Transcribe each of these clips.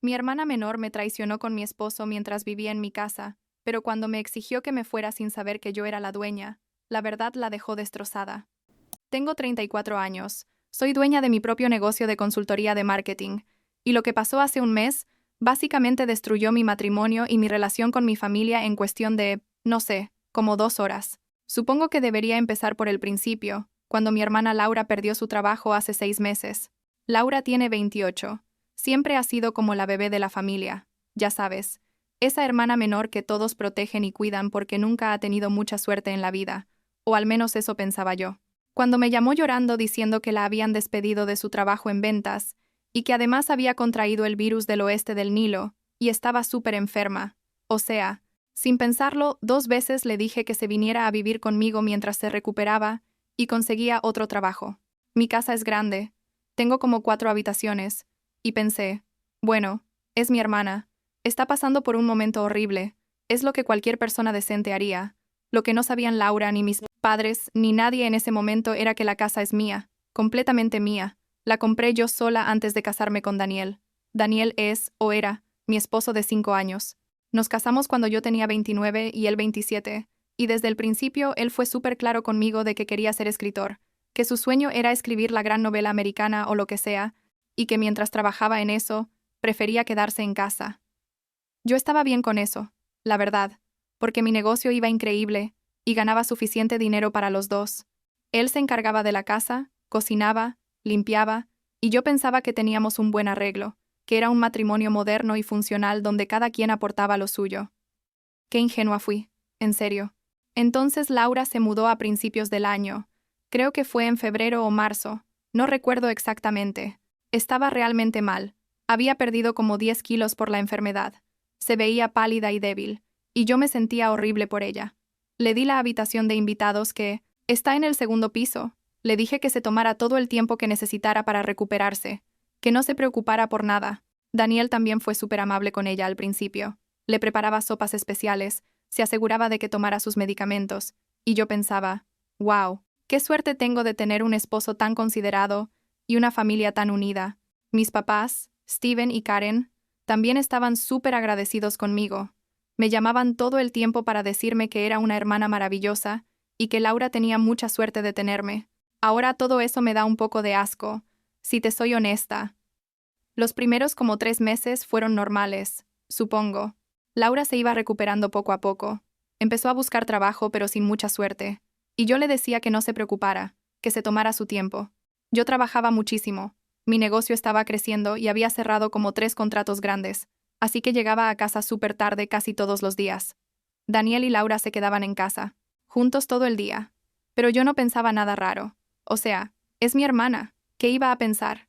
Mi hermana menor me traicionó con mi esposo mientras vivía en mi casa, pero cuando me exigió que me fuera sin saber que yo era la dueña, la verdad la dejó destrozada. Tengo 34 años, soy dueña de mi propio negocio de consultoría de marketing, y lo que pasó hace un mes, básicamente destruyó mi matrimonio y mi relación con mi familia en cuestión de, no sé, como 2 horas. Supongo que debería empezar por el principio, cuando mi hermana Laura perdió su trabajo hace 6 meses. Laura tiene 28. Siempre ha sido como la bebé de la familia, ya sabes, esa hermana menor que todos protegen y cuidan porque nunca ha tenido mucha suerte en la vida, o al menos eso pensaba yo. Cuando me llamó llorando diciendo que la habían despedido de su trabajo en ventas, y que además había contraído el virus del oeste del Nilo, y estaba súper enferma. O sea, sin pensarlo, 2 veces le dije que se viniera a vivir conmigo mientras se recuperaba y conseguía otro trabajo. Mi casa es grande, tengo como 4 habitaciones, y pensé, bueno, es mi hermana, está pasando por un momento horrible, es lo que cualquier persona decente haría. Lo que no sabían Laura ni mis padres ni nadie en ese momento era que la casa es mía, completamente mía. La compré yo sola antes de casarme con Daniel. Daniel es, o era, mi esposo de 5 años. Nos casamos cuando yo tenía 29 y él 27, y desde el principio él fue súper claro conmigo de que quería ser escritor, que su sueño era escribir la gran novela americana o lo que sea, y que mientras trabajaba en eso, prefería quedarse en casa. Yo estaba bien con eso, la verdad, porque mi negocio iba increíble y ganaba suficiente dinero para los dos. Él se encargaba de la casa, cocinaba, limpiaba, y yo pensaba que teníamos un buen arreglo, que era un matrimonio moderno y funcional donde cada quien aportaba lo suyo. Qué ingenua fui, en serio. Entonces Laura se mudó a principios del año. Creo que fue en febrero o marzo, no recuerdo exactamente. Estaba realmente mal. Había perdido como 10 kilos por la enfermedad. Se veía pálida y débil, y yo me sentía horrible por ella. Le di la habitación de invitados que está en el segundo piso. Le dije que se tomara todo el tiempo que necesitara para recuperarse, que no se preocupara por nada. Daniel también fue súper amable con ella al principio. Le preparaba sopas especiales, se aseguraba de que tomara sus medicamentos, y yo pensaba, wow, qué suerte tengo de tener un esposo tan considerado y una familia tan unida. Mis papás, Steven y Karen, también estaban súper agradecidos conmigo. Me llamaban todo el tiempo para decirme que era una hermana maravillosa y que Laura tenía mucha suerte de tenerme. Ahora todo eso me da un poco de asco, si te soy honesta. Los primeros como 3 meses fueron normales, supongo. Laura se iba recuperando poco a poco. Empezó a buscar trabajo pero sin mucha suerte. Y yo le decía que no se preocupara, que se tomara su tiempo. Yo trabajaba muchísimo. Mi negocio estaba creciendo y había cerrado como 3 contratos grandes, así que llegaba a casa súper tarde casi todos los días. Daniel y Laura se quedaban en casa, juntos todo el día. Pero yo no pensaba nada raro. O sea, es mi hermana. ¿Qué iba a pensar?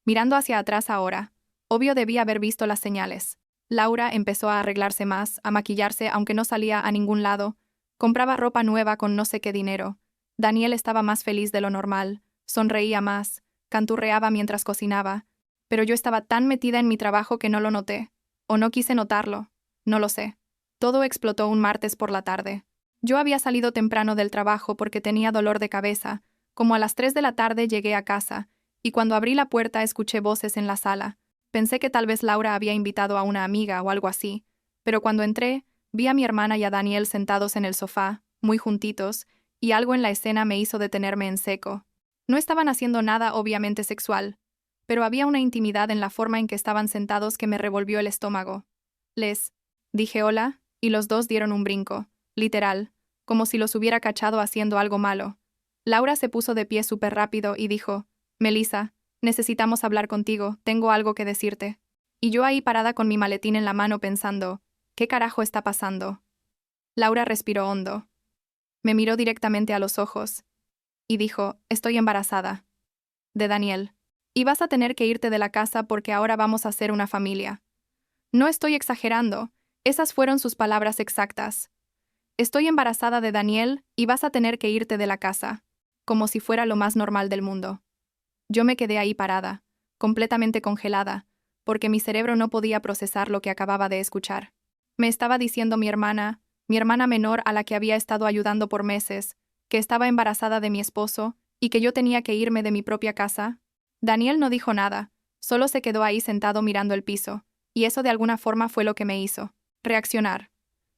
Mirando hacia atrás ahora, obvio debía haber visto las señales. Laura empezó a arreglarse más, a maquillarse aunque no salía a ningún lado. Compraba ropa nueva con no sé qué dinero. Daniel estaba más feliz de lo normal, sonreía más, canturreaba mientras cocinaba. Pero yo estaba tan metida en mi trabajo que no lo noté. O no quise notarlo. No lo sé. Todo explotó un martes por la tarde. Yo había salido temprano del trabajo porque tenía dolor de cabeza. Como a las 3 de la tarde llegué a casa, y cuando abrí la puerta escuché voces en la sala. Pensé que tal vez Laura había invitado a una amiga o algo así, pero cuando entré, vi a mi hermana y a Daniel sentados en el sofá, muy juntitos, y algo en la escena me hizo detenerme en seco. No estaban haciendo nada obviamente sexual, pero había una intimidad en la forma en que estaban sentados que me revolvió el estómago. Les dije hola, y los dos dieron un brinco, literal, como si los hubiera cachado haciendo algo malo. Laura se puso de pie súper rápido y dijo, Melissa, necesitamos hablar contigo, tengo algo que decirte. Y yo ahí parada con mi maletín en la mano pensando, ¿qué carajo está pasando? Laura respiró hondo. Me miró directamente a los ojos y dijo, estoy embarazada. De Daniel. Y vas a tener que irte de la casa porque ahora vamos a ser una familia. No estoy exagerando, esas fueron sus palabras exactas. Estoy embarazada de Daniel y vas a tener que irte de la casa, como si fuera lo más normal del mundo. Yo me quedé ahí parada, completamente congelada, porque mi cerebro no podía procesar lo que acababa de escuchar. Me estaba diciendo mi hermana menor a la que había estado ayudando por meses, que estaba embarazada de mi esposo y que yo tenía que irme de mi propia casa. Daniel no dijo nada, solo se quedó ahí sentado mirando el piso, y eso de alguna forma fue lo que me hizo reaccionar.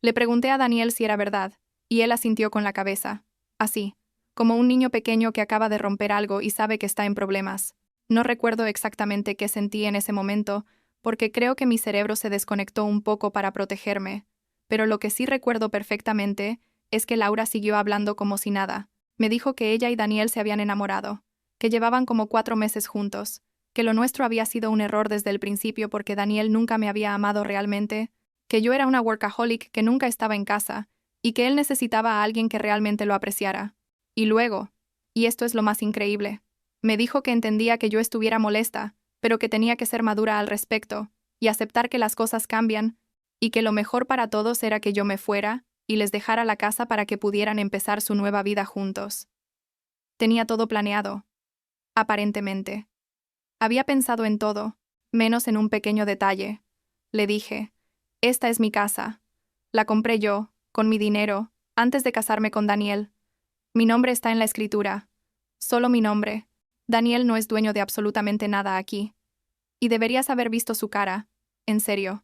Le pregunté a Daniel si era verdad, y él asintió con la cabeza. Así, como un niño pequeño que acaba de romper algo y sabe que está en problemas. No recuerdo exactamente qué sentí en ese momento, porque creo que mi cerebro se desconectó un poco para protegerme, pero lo que sí recuerdo perfectamente es que Laura siguió hablando como si nada. Me dijo que ella y Daniel se habían enamorado, que llevaban como 4 meses juntos, que lo nuestro había sido un error desde el principio porque Daniel nunca me había amado realmente, que yo era una workaholic que nunca estaba en casa, y que él necesitaba a alguien que realmente lo apreciara. Y luego, y esto es lo más increíble, me dijo que entendía que yo estuviera molesta, pero que tenía que ser madura al respecto, y aceptar que las cosas cambian, y que lo mejor para todos era que yo me fuera, y les dejara la casa para que pudieran empezar su nueva vida juntos. Tenía todo planeado. Aparentemente. Había pensado en todo, menos en un pequeño detalle. Le dije, esta es mi casa. La compré yo, con mi dinero, antes de casarme con Daniel. Mi nombre está en la escritura. Solo mi nombre. Daniel no es dueño de absolutamente nada aquí. Y deberías haber visto su cara. En serio.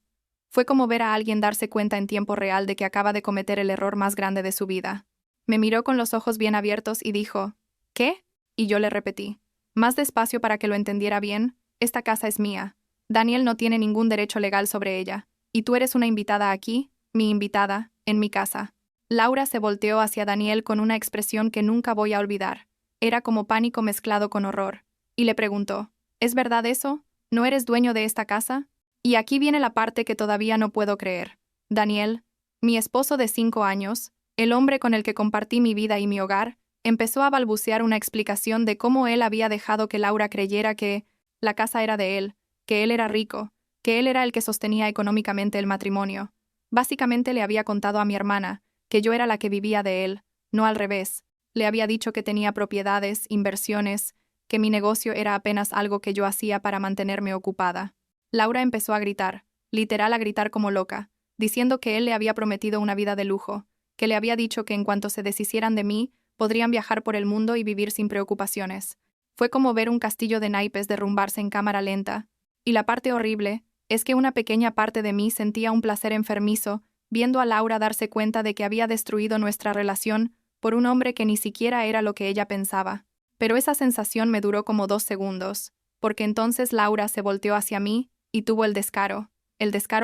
Fue como ver a alguien darse cuenta en tiempo real de que acaba de cometer el error más grande de su vida. Me miró con los ojos bien abiertos y dijo, ¿qué? Y yo le repetí, más despacio para que lo entendiera bien, esta casa es mía. Daniel no tiene ningún derecho legal sobre ella. Y tú eres una invitada aquí, mi invitada, en mi casa. Laura se volteó hacia Daniel con una expresión que nunca voy a olvidar. Era como pánico mezclado con horror. Y le preguntó, ¿es verdad eso? ¿No eres dueño de esta casa? Y aquí viene la parte que todavía no puedo creer. Daniel, mi esposo de 5 años, el hombre con el que compartí mi vida y mi hogar, empezó a balbucear una explicación de cómo él había dejado que Laura creyera que la casa era de él, que él era rico, que él era el que sostenía económicamente el matrimonio. Básicamente le había contado a mi hermana que yo era la que vivía de él, no al revés. Le había dicho que tenía propiedades, inversiones, que mi negocio era apenas algo que yo hacía para mantenerme ocupada. Laura empezó a gritar, literal a gritar como loca, diciendo que él le había prometido una vida de lujo, que le había dicho que en cuanto se deshicieran de mí, podrían viajar por el mundo y vivir sin preocupaciones. Fue como ver un castillo de naipes derrumbarse en cámara lenta, y la parte horrible es que una pequeña parte de mí sentía un placer enfermizo viendo a Laura darse cuenta de que había destruido nuestra relación por un hombre que ni siquiera era lo que ella pensaba. Pero esa sensación me duró como 2 segundos, porque entonces Laura se volteó hacia mí y tuvo el descaro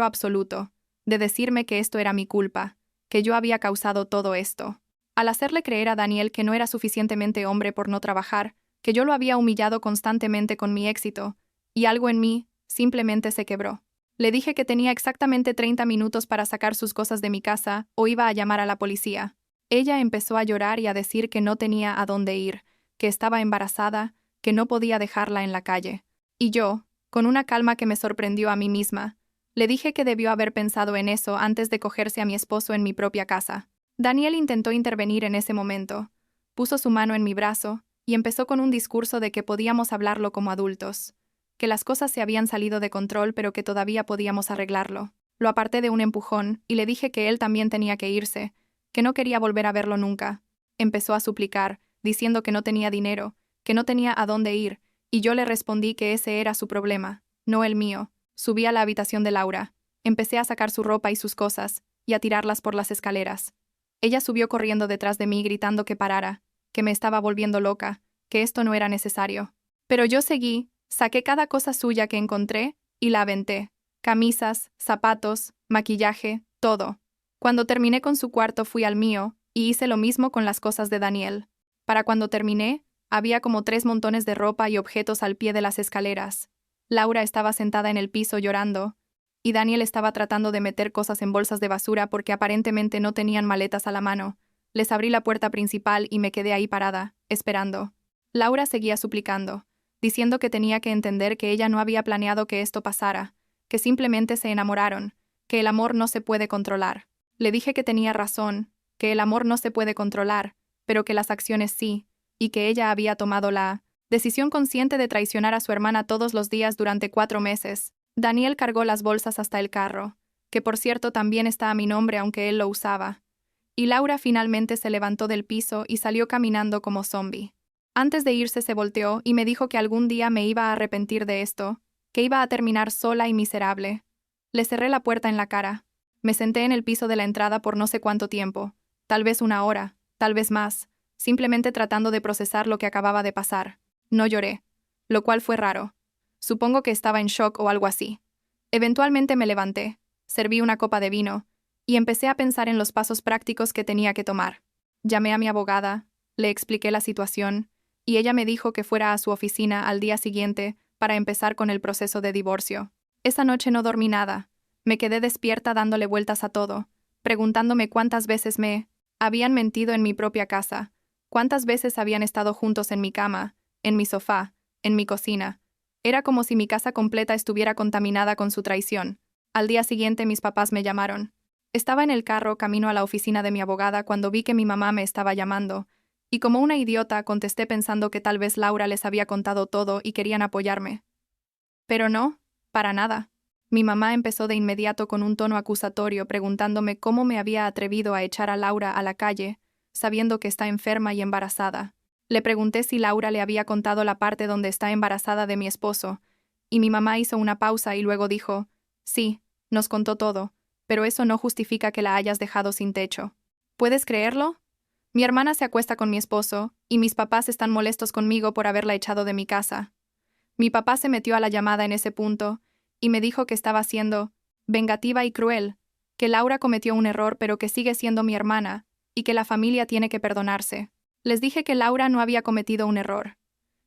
absoluto, de decirme que esto era mi culpa, que yo había causado todo esto. Al hacerle creer a Daniel que no era suficientemente hombre por no trabajar, que yo lo había humillado constantemente con mi éxito, y algo en mí simplemente se quebró. Le dije que tenía exactamente 30 minutos para sacar sus cosas de mi casa o iba a llamar a la policía. Ella empezó a llorar y a decir que no tenía a dónde ir, que estaba embarazada, que no podía dejarla en la calle. Y yo, con una calma que me sorprendió a mí misma, le dije que debió haber pensado en eso antes de cogerse a mi esposo en mi propia casa. Daniel intentó intervenir en ese momento. Puso su mano en mi brazo y empezó con un discurso de que podíamos hablarlo como adultos, que las cosas se habían salido de control pero que todavía podíamos arreglarlo. Lo aparté de un empujón y le dije que él también tenía que irse, que no quería volver a verlo nunca. Empezó a suplicar, diciendo que no tenía dinero, que no tenía a dónde ir, y yo le respondí que ese era su problema, no el mío. Subí a la habitación de Laura. Empecé a sacar su ropa y sus cosas, y a tirarlas por las escaleras. Ella subió corriendo detrás de mí gritando que parara, que me estaba volviendo loca, que esto no era necesario. Pero yo seguí, saqué cada cosa suya que encontré y la aventé. Camisas, zapatos, maquillaje, todo. Cuando terminé con su cuarto fui al mío, y hice lo mismo con las cosas de Daniel. Para cuando terminé, había como 3 montones de ropa y objetos al pie de las escaleras. Laura estaba sentada en el piso llorando, y Daniel estaba tratando de meter cosas en bolsas de basura porque aparentemente no tenían maletas a la mano. Les abrí la puerta principal y me quedé ahí parada, esperando. Laura seguía suplicando, diciendo que tenía que entender que ella no había planeado que esto pasara, que simplemente se enamoraron, que el amor no se puede controlar. Le dije que tenía razón, que el amor no se puede controlar, pero que las acciones sí, y que ella había tomado la decisión consciente de traicionar a su hermana todos los días durante 4 meses. Daniel cargó las bolsas hasta el carro, que por cierto también está a mi nombre aunque él lo usaba. Y Laura finalmente se levantó del piso y salió caminando como zombie. Antes de irse se volteó y me dijo que algún día me iba a arrepentir de esto, que iba a terminar sola y miserable. Le cerré la puerta en la cara. Me senté en el piso de la entrada por no sé cuánto tiempo, tal vez una hora, tal vez más, simplemente tratando de procesar lo que acababa de pasar. No lloré, lo cual fue raro. Supongo que estaba en shock o algo así. Eventualmente me levanté, serví una copa de vino, y empecé a pensar en los pasos prácticos que tenía que tomar. Llamé a mi abogada, le expliqué la situación, y ella me dijo que fuera a su oficina al día siguiente para empezar con el proceso de divorcio. Esa noche no dormí nada. Me quedé despierta dándole vueltas a todo, preguntándome cuántas veces me habían mentido en mi propia casa, cuántas veces habían estado juntos en mi cama, en mi sofá, en mi cocina. Era como si mi casa completa estuviera contaminada con su traición. Al día siguiente mis papás me llamaron. Estaba en el carro camino a la oficina de mi abogada cuando vi que mi mamá me estaba llamando, y como una idiota contesté pensando que tal vez Laura les había contado todo y querían apoyarme. Pero no, para nada. Mi mamá empezó de inmediato con un tono acusatorio preguntándome cómo me había atrevido a echar a Laura a la calle, sabiendo que está enferma y embarazada. Le pregunté si Laura le había contado la parte donde está embarazada de mi esposo, y mi mamá hizo una pausa y luego dijo, sí, nos contó todo, pero eso no justifica que la hayas dejado sin techo. ¿Puedes creerlo? Mi hermana se acuesta con mi esposo, y mis papás están molestos conmigo por haberla echado de mi casa. Mi papá se metió a la llamada en ese punto, y me dijo que estaba siendo vengativa y cruel, que Laura cometió un error pero que sigue siendo mi hermana, y que la familia tiene que perdonarse. Les dije que Laura no había cometido un error,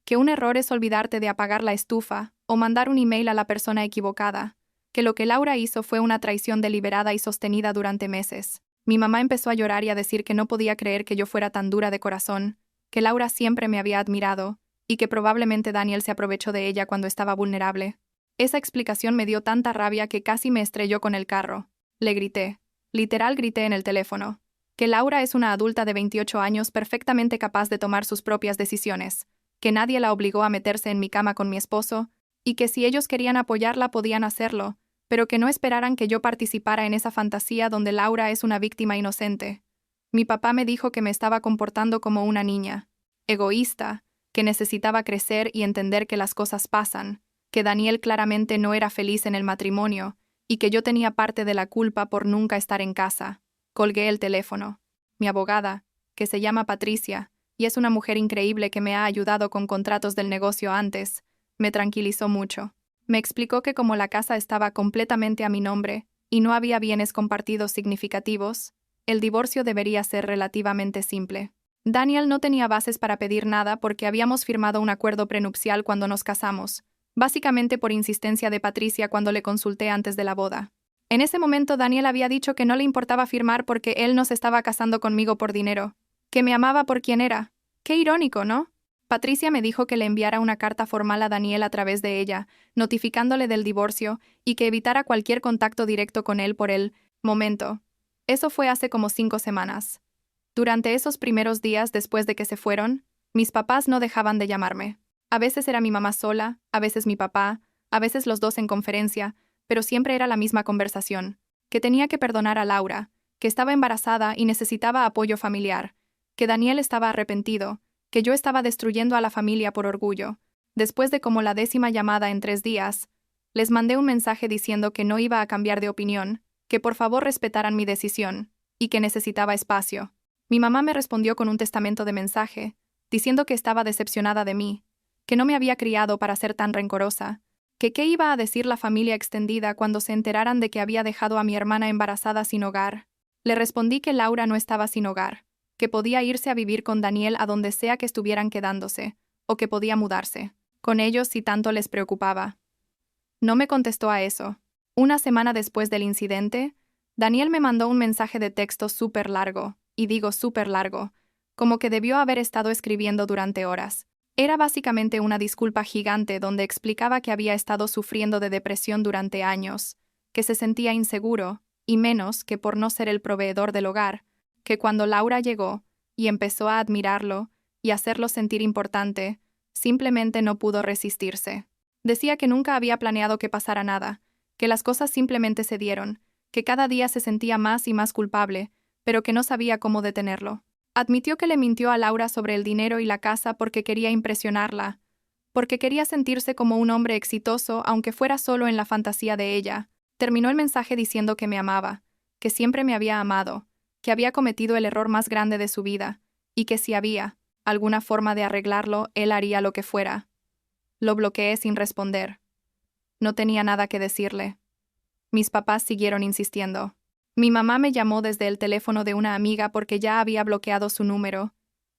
que un error es olvidarte de apagar la estufa o mandar un email a la persona equivocada, que lo que Laura hizo fue una traición deliberada y sostenida durante meses. Mi mamá empezó a llorar y a decir que no podía creer que yo fuera tan dura de corazón, que Laura siempre me había admirado, y que probablemente Daniel se aprovechó de ella cuando estaba vulnerable. Esa explicación me dio tanta rabia que casi me estrelló con el carro. Le grité. Literal grité en el teléfono. Que Laura es una adulta de 28 años perfectamente capaz de tomar sus propias decisiones, que nadie la obligó a meterse en mi cama con mi esposo, y que si ellos querían apoyarla podían hacerlo, pero que no esperaran que yo participara en esa fantasía donde Laura es una víctima inocente. Mi papá me dijo que me estaba comportando como una niña, egoísta, que necesitaba crecer y entender que las cosas pasan, que Daniel claramente no era feliz en el matrimonio, y que yo tenía parte de la culpa por nunca estar en casa. Colgué el teléfono. Mi abogada, que se llama Patricia, y es una mujer increíble que me ha ayudado con contratos del negocio antes, me tranquilizó mucho. Me explicó que como la casa estaba completamente a mi nombre, y no había bienes compartidos significativos, el divorcio debería ser relativamente simple. Daniel no tenía bases para pedir nada porque habíamos firmado un acuerdo prenupcial cuando nos casamos, básicamente por insistencia de Patricia cuando le consulté antes de la boda. En ese momento Daniel había dicho que no le importaba firmar porque él no se estaba casando conmigo por dinero, que me amaba por quien era. Qué irónico, ¿no? Patricia me dijo que le enviara una carta formal a Daniel a través de ella, notificándole del divorcio y que evitara cualquier contacto directo con él por el momento. Eso fue hace como 5 semanas. Durante esos primeros días después de que se fueron, mis papás no dejaban de llamarme. A veces era mi mamá sola, a veces mi papá, a veces los dos en conferencia, pero siempre era la misma conversación, que tenía que perdonar a Laura, que estaba embarazada y necesitaba apoyo familiar, que Daniel estaba arrepentido, que yo estaba destruyendo a la familia por orgullo. Después de como la 10ª llamada en 3 días, les mandé un mensaje diciendo que no iba a cambiar de opinión, que por favor respetaran mi decisión, y que necesitaba espacio. Mi mamá me respondió con un testamento de mensaje, diciendo que estaba decepcionada de mí, que no me había criado para ser tan rencorosa, que qué iba a decir la familia extendida cuando se enteraran de que había dejado a mi hermana embarazada sin hogar. Le respondí que Laura no estaba sin hogar, que podía irse a vivir con Daniel a donde sea que estuvieran quedándose, o que podía mudarse con ellos si tanto les preocupaba. No me contestó a eso. Una semana después del incidente, Daniel me mandó un mensaje de texto súper largo, y digo súper largo, como que debió haber estado escribiendo durante horas. Era básicamente una disculpa gigante donde explicaba que había estado sufriendo de depresión durante años, que se sentía inseguro, y menos que por no ser el proveedor del hogar, que cuando Laura llegó y empezó a admirarlo y hacerlo sentir importante, simplemente no pudo resistirse. Decía que nunca había planeado que pasara nada, que las cosas simplemente se dieron, que cada día se sentía más y más culpable, pero que no sabía cómo detenerlo. Admitió que le mintió a Laura sobre el dinero y la casa porque quería impresionarla, porque quería sentirse como un hombre exitoso aunque fuera solo en la fantasía de ella, Terminó el mensaje diciendo que me amaba, que siempre me había amado, que había cometido el error más grande de su vida, y que si había alguna forma de arreglarlo, él haría lo que fuera. Lo bloqueé sin responder. No tenía nada que decirle. Mis papás siguieron insistiendo. Mi mamá me llamó desde el teléfono de una amiga porque ya había bloqueado su número,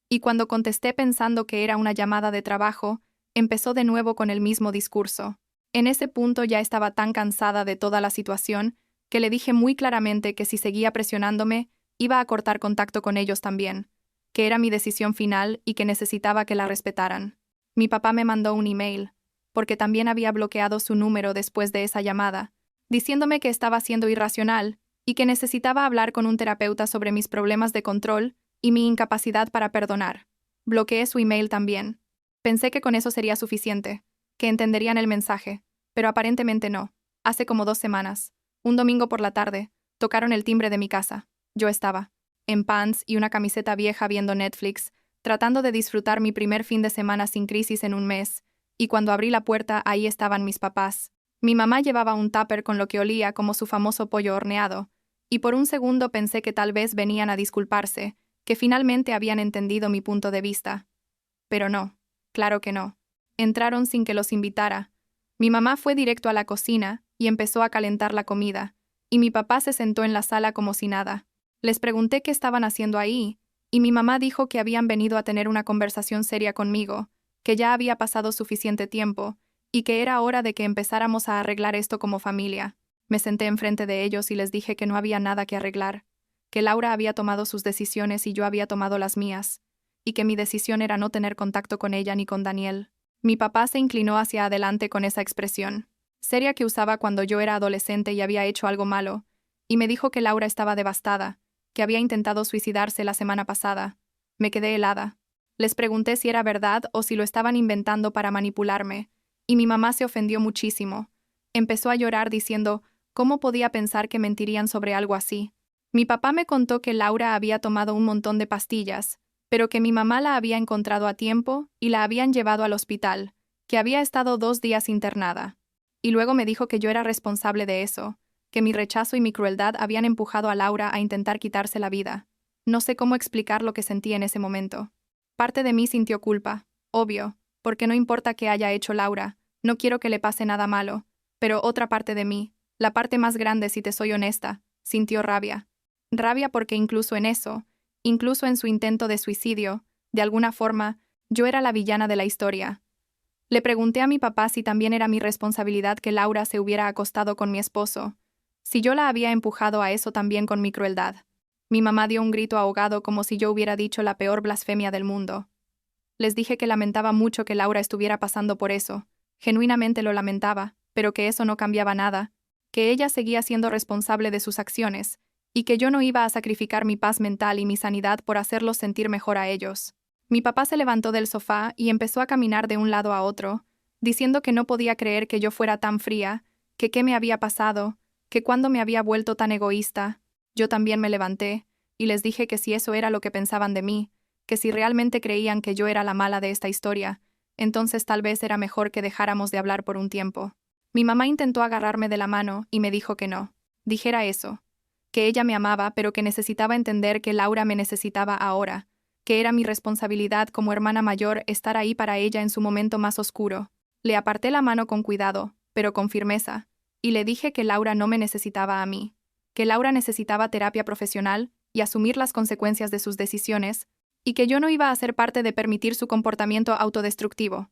y cuando contesté pensando que era una llamada de trabajo, empezó de nuevo con el mismo discurso. En ese punto ya estaba tan cansada de toda la situación que le dije muy claramente que si seguía presionándome, iba a cortar contacto con ellos también, que era mi decisión final y que necesitaba que la respetaran. Mi papá me mandó un email, porque también había bloqueado su número después de esa llamada, diciéndome que estaba siendo irracional y que necesitaba hablar con un terapeuta sobre mis problemas de control y mi incapacidad para perdonar. Bloqueé su email también. Pensé que con eso sería suficiente, que entenderían el mensaje, pero aparentemente no. Hace como 2 semanas, un domingo por la tarde, tocaron el timbre de mi casa. Yo estaba, en pants y una camiseta vieja viendo Netflix, tratando de disfrutar mi primer fin de semana sin crisis en un mes, y cuando abrí la puerta ahí estaban mis papás. Mi mamá llevaba un tupper con lo que olía como su famoso pollo horneado, y por un segundo pensé que tal vez venían a disculparse, que finalmente habían entendido mi punto de vista. Pero no, claro que no. Entraron sin que los invitara. Mi mamá fue directo a la cocina y empezó a calentar la comida, y mi papá se sentó en la sala como si nada. Les pregunté qué estaban haciendo ahí, y mi mamá dijo que habían venido a tener una conversación seria conmigo, que ya había pasado suficiente tiempo, y que era hora de que empezáramos a arreglar esto como familia. Me senté enfrente de ellos y les dije que no había nada que arreglar, que Laura había tomado sus decisiones y yo había tomado las mías, y que mi decisión era no tener contacto con ella ni con Daniel. Mi papá se inclinó hacia adelante con esa expresión, seria que usaba cuando yo era adolescente y había hecho algo malo, y me dijo que Laura estaba devastada, que había intentado suicidarse la semana pasada. Me quedé helada. Les pregunté si era verdad o si lo estaban inventando para manipularme, y mi mamá se ofendió muchísimo. Empezó a llorar diciendo, ¿cómo podía pensar que mentirían sobre algo así? Mi papá me contó que Laura había tomado un montón de pastillas, pero que mi mamá la había encontrado a tiempo y la habían llevado al hospital, que había estado 2 días internada. Y luego me dijo que yo era responsable de eso, que mi rechazo y mi crueldad habían empujado a Laura a intentar quitarse la vida. No sé cómo explicar lo que sentí en ese momento. Parte de mí sintió culpa, obvio, porque no importa qué haya hecho Laura, no quiero que le pase nada malo, pero otra parte de mí, la parte más grande si te soy honesta, sintió rabia. Rabia porque incluso en eso, incluso en su intento de suicidio, de alguna forma, yo era la villana de la historia. Le pregunté a mi papá si también era mi responsabilidad que Laura se hubiera acostado con mi esposo, si yo la había empujado a eso también con mi crueldad. Mi mamá dio un grito ahogado como si yo hubiera dicho la peor blasfemia del mundo. Les dije que lamentaba mucho que Laura estuviera pasando por eso, genuinamente lo lamentaba, pero que eso no cambiaba nada, que ella seguía siendo responsable de sus acciones, y que yo no iba a sacrificar mi paz mental y mi sanidad por hacerlos sentir mejor a ellos. Mi papá se levantó del sofá y empezó a caminar de un lado a otro, diciendo que no podía creer que yo fuera tan fría, que qué me había pasado, que cuándo me había vuelto tan egoísta. Yo también me levanté, y les dije que si eso era lo que pensaban de mí, que si realmente creían que yo era la mala de esta historia, entonces tal vez era mejor que dejáramos de hablar por un tiempo. Mi mamá intentó agarrarme de la mano y me dijo que no. Dijera eso, que ella me amaba pero que necesitaba entender que Laura me necesitaba ahora, que era mi responsabilidad como hermana mayor estar ahí para ella en su momento más oscuro. Le aparté la mano con cuidado, pero con firmeza, y le dije que Laura no me necesitaba a mí, que Laura necesitaba terapia profesional y asumir las consecuencias de sus decisiones, y que yo no iba a ser parte de permitir su comportamiento autodestructivo.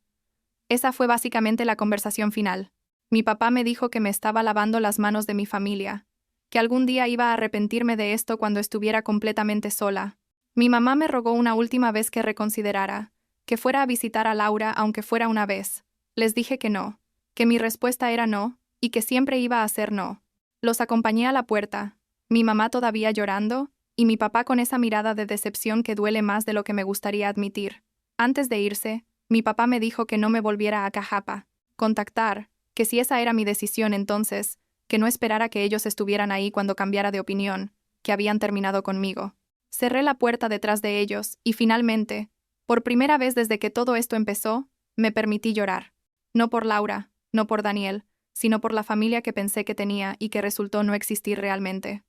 Esa fue básicamente la conversación final. Mi papá me dijo que me estaba lavando las manos de mi familia, que algún día iba a arrepentirme de esto cuando estuviera completamente sola. Mi mamá me rogó una última vez que reconsiderara, que fuera a visitar a Laura aunque fuera una vez. Les dije que no, que mi respuesta era no, y que siempre iba a ser no. Los acompañé a la puerta, mi mamá todavía llorando, y mi papá con esa mirada de decepción que duele más de lo que me gustaría admitir. Antes de irse, mi papá me dijo que no me volviera a Cajapa, contactar, que si esa era mi decisión entonces, que no esperara que ellos estuvieran ahí cuando cambiara de opinión, que habían terminado conmigo. Cerré la puerta detrás de ellos y finalmente, por primera vez desde que todo esto empezó, me permití llorar. No por Laura, no por Daniel, sino por la familia que pensé que tenía y que resultó no existir realmente.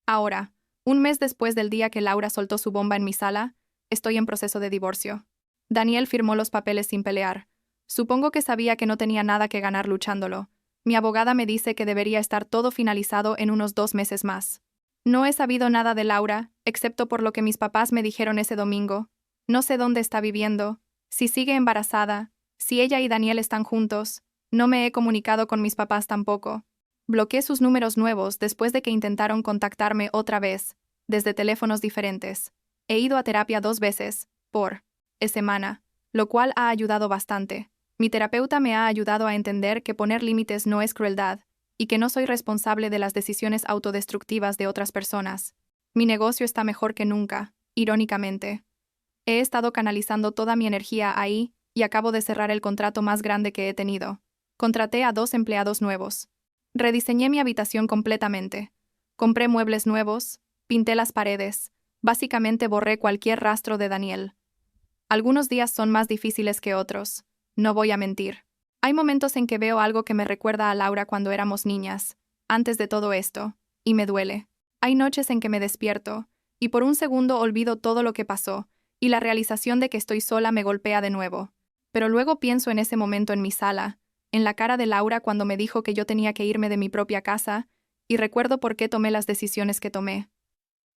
Ahora, un mes después del día que Laura soltó su bomba en mi sala, estoy en proceso de divorcio. Daniel firmó los papeles sin pelear. Supongo que sabía que no tenía nada que ganar luchándolo. Mi abogada me dice que debería estar todo finalizado en unos 2 meses más. No he sabido nada de Laura, excepto por lo que mis papás me dijeron ese domingo. No sé dónde está viviendo, si sigue embarazada, si ella y Daniel están juntos. No me he comunicado con mis papás tampoco. Bloqueé sus números nuevos después de que intentaron contactarme otra vez, desde teléfonos diferentes. He ido a terapia 2 veces, por semana, lo cual ha ayudado bastante. Mi terapeuta me ha ayudado a entender que poner límites no es crueldad, y que no soy responsable de las decisiones autodestructivas de otras personas. Mi negocio está mejor que nunca, irónicamente. He estado canalizando toda mi energía ahí, y acabo de cerrar el contrato más grande que he tenido. Contraté a 2 empleados nuevos. Rediseñé mi habitación completamente. Compré muebles nuevos, pinté las paredes, básicamente borré cualquier rastro de Daniel. Algunos días son más difíciles que otros, no voy a mentir. Hay momentos en que veo algo que me recuerda a Laura cuando éramos niñas, antes de todo esto, y me duele. Hay noches en que me despierto, y por un segundo olvido todo lo que pasó, y la realización de que estoy sola me golpea de nuevo. Pero luego pienso en ese momento en mi sala, en la cara de Laura cuando me dijo que yo tenía que irme de mi propia casa, y recuerdo por qué tomé las decisiones que tomé.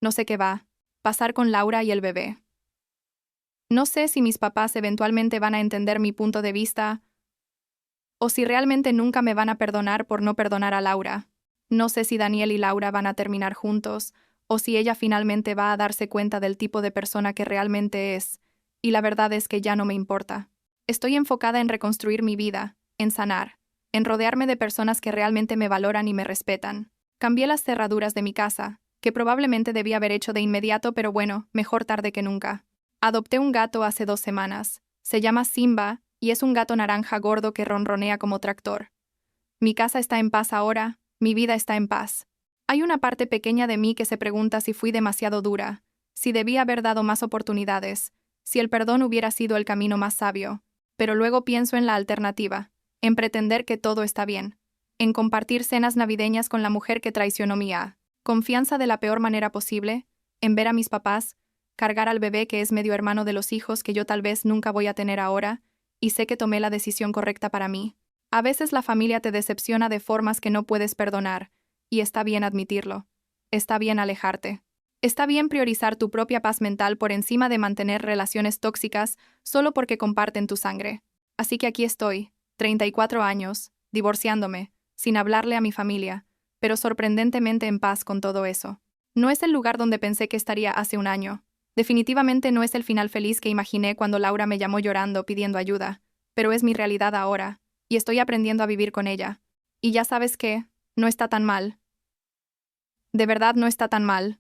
No sé qué va, pasar con Laura y el bebé. No sé si mis papás eventualmente van a entender mi punto de vista, o si realmente nunca me van a perdonar por no perdonar a Laura. No sé si Daniel y Laura van a terminar juntos, o si ella finalmente va a darse cuenta del tipo de persona que realmente es, y la verdad es que ya no me importa. Estoy enfocada en reconstruir mi vida, en sanar, en rodearme de personas que realmente me valoran y me respetan. Cambié las cerraduras de mi casa, que probablemente debía haber hecho de inmediato, pero bueno, mejor tarde que nunca. Adopté un gato hace 2 semanas. Se llama Simba, y es un gato naranja gordo que ronronea como tractor. Mi casa está en paz ahora, mi vida está en paz. Hay una parte pequeña de mí que se pregunta si fui demasiado dura, si debía haber dado más oportunidades, si el perdón hubiera sido el camino más sabio. Pero luego pienso en la alternativa, en pretender que todo está bien, en compartir cenas navideñas con la mujer que traicionó mi confianza de la peor manera posible, en ver a mis papás, cargar al bebé que es medio hermano de los hijos que yo tal vez nunca voy a tener ahora, y sé que tomé la decisión correcta para mí. A veces la familia te decepciona de formas que no puedes perdonar, y está bien admitirlo. Está bien alejarte. Está bien priorizar tu propia paz mental por encima de mantener relaciones tóxicas solo porque comparten tu sangre. Así que aquí estoy, 34 años, divorciándome, sin hablarle a mi familia, pero sorprendentemente en paz con todo eso. No es el lugar donde pensé que estaría hace un año. Definitivamente no es el final feliz que imaginé cuando Laura me llamó llorando pidiendo ayuda, pero es mi realidad ahora, y estoy aprendiendo a vivir con ella. Y ya sabes qué, no está tan mal. De verdad no está tan mal.